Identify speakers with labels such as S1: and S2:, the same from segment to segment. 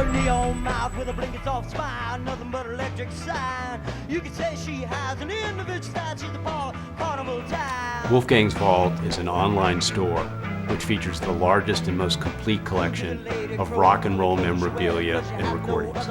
S1: Her neon mouth with a blinking soft smile, nothing but electric sign. You could say she has an individual style, she's the carnival town.
S2: Wolfgang's Vault is an online store which features the largest and most complete collection of rock and roll memorabilia and recordings.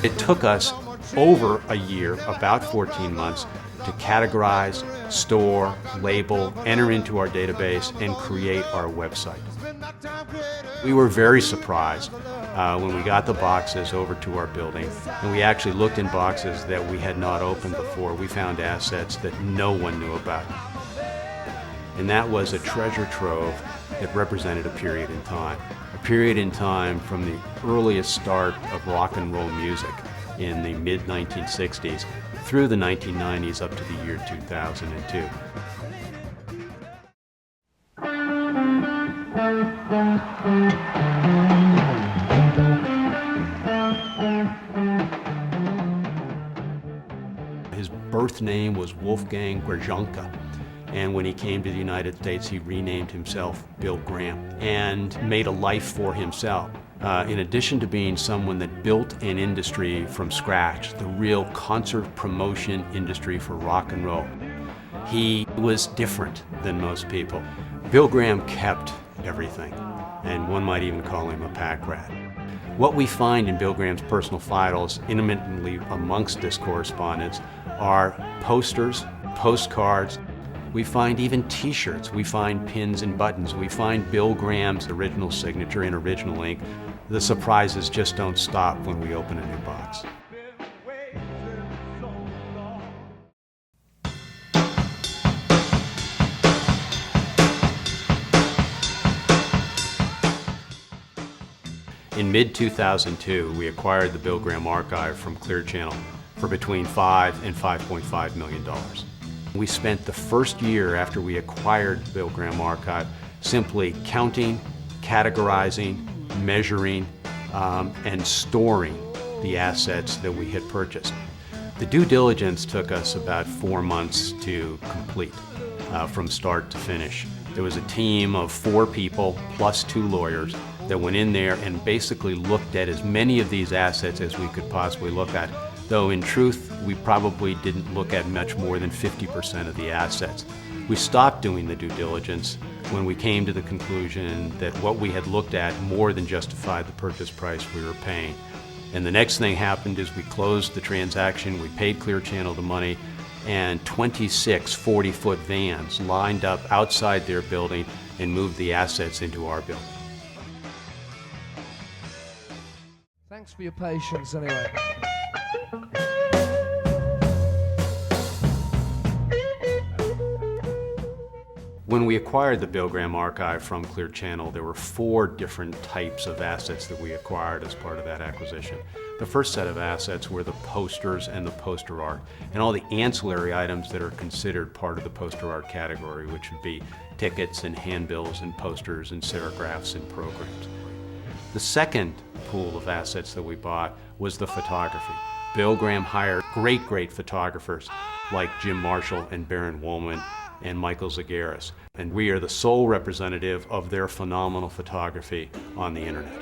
S2: It took us over a year, about 14 months, to categorize, store, label, enter into our database, and create our website. We were very surprised when we got the boxes over to our building, and we actually looked in boxes that we had not opened before. We found assets that no one knew about. And that was a treasure trove that represented a period in time. A period in time from the earliest start of rock and roll music in the mid-1960s through the 1990s up to the year 2002. His birth name was Wolfgang Grzelczynka. And when he came to the United States, he renamed himself Bill Graham and made a life for himself. In addition to being someone that built an industry from scratch, the real concert promotion industry for rock and roll, he was different than most people. Bill Graham kept everything, and one might even call him a pack rat. What we find in Bill Graham's personal files, intermittently amongst this correspondence, are posters, postcards. We find even t-shirts, we find pins and buttons, we find Bill Graham's original signature in original ink. The surprises just don't stop when we open a new box. In mid-2002, we acquired the Bill Graham archive from Clear Channel for between $5 and $5.5 million. We spent the first year after we acquired the Bill Graham archive simply counting, categorizing, measuring, and storing the assets that we had purchased. The due diligence took us about 4 months to complete, from start to finish. There was a team of 4 people plus 2 lawyers that went in there and basically looked at as many of these assets as we could possibly look at, though in truth, we probably didn't look at much more than 50% of the assets. We stopped doing the due diligence when we came to the conclusion that what we had looked at more than justified the purchase price we were paying. And the next thing happened is we closed the transaction, we paid Clear Channel the money, and 26 40-foot vans lined up outside their building and moved the assets into our building.
S3: Thanks for your patience anyway.
S2: When we acquired the Bill Graham archive from Clear Channel, there were 4 different types of assets that we acquired as part of that acquisition. The first set of assets were the posters and the poster art, and all the ancillary items that are considered part of the poster art category, which would be tickets and handbills and posters and serigraphs and programs. The second pool of assets that we bought was the photography. Bill Graham hired great photographers like Jim Marshall and Baron Woolman and Michael Zagaris, and we are the sole representative of their phenomenal photography on the internet.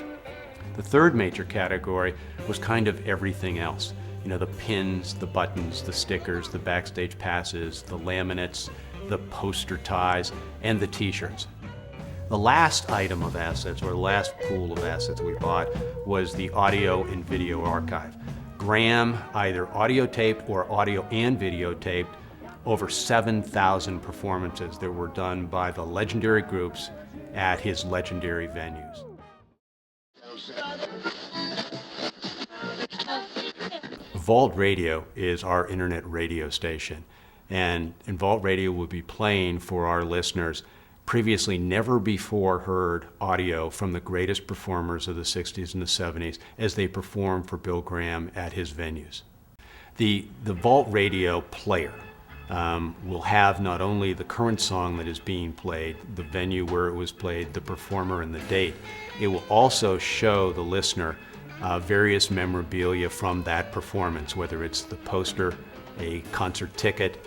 S2: The third major category was kind of everything else. You know, the pins, the buttons, the stickers, the backstage passes, the laminates, the poster ties, and the t-shirts. The last item of assets, or the last pool of assets we bought, was the audio and video archive. Graham either audio taped or audio and videotaped over 7,000 performances that were done by the legendary groups at his legendary venues. Vault Radio is our internet radio station, and Vault Radio will be playing for our listeners previously never before heard audio from the greatest performers of the 60s and the 70s as they performed for Bill Graham at his venues. The Vault Radio player will have not only the current song that is being played, the venue where it was played, the performer, and the date. It will also show the listener various memorabilia from that performance, whether it's the poster, a concert ticket,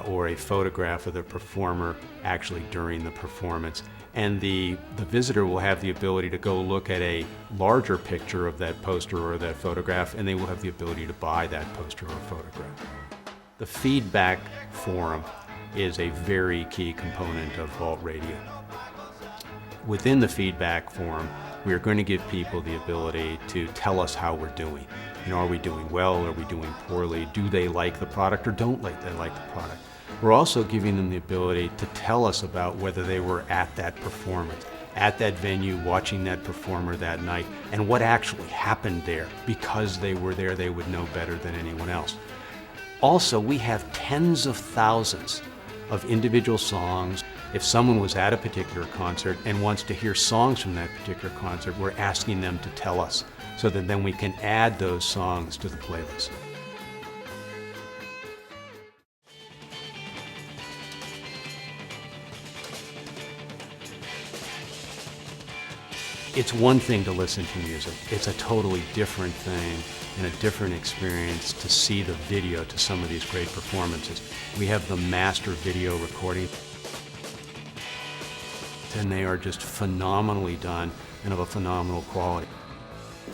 S2: or a photograph of the performer actually during the performance. And the visitor will have the ability to go look at a larger picture of that poster or that photograph, and they will have the ability to buy that poster or photograph. The feedback forum is a very key component of Vault Radio. Within the feedback forum, we are going to give people the ability to tell us how we're doing. Are we doing well? Are we doing poorly? Do they like the product or don't they like the product? We're also giving them the ability to tell us about whether they were at that performance, at that venue, watching that performer that night, and what actually happened there. Because they were there, they would know better than anyone else. Also, we have tens of thousands of individual songs. If someone was at a particular concert and wants to hear songs from that particular concert, we're asking them to tell us so that then we can add those songs to the playlist. It's one thing to listen to music. It's a totally different thing and a different experience to see the video to some of these great performances. We have the master video recording, and they are just phenomenally done and of a phenomenal quality.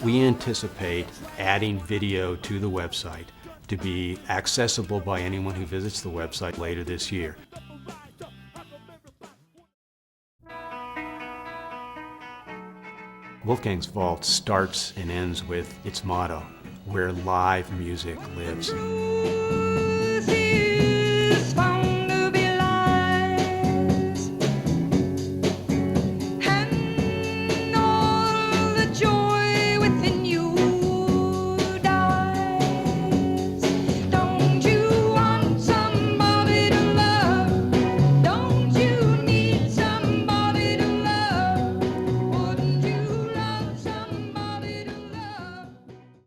S2: We anticipate adding video to the website to be accessible by anyone who visits the website later this year. Wolfgang's Vault starts and ends with its motto, where live music lives.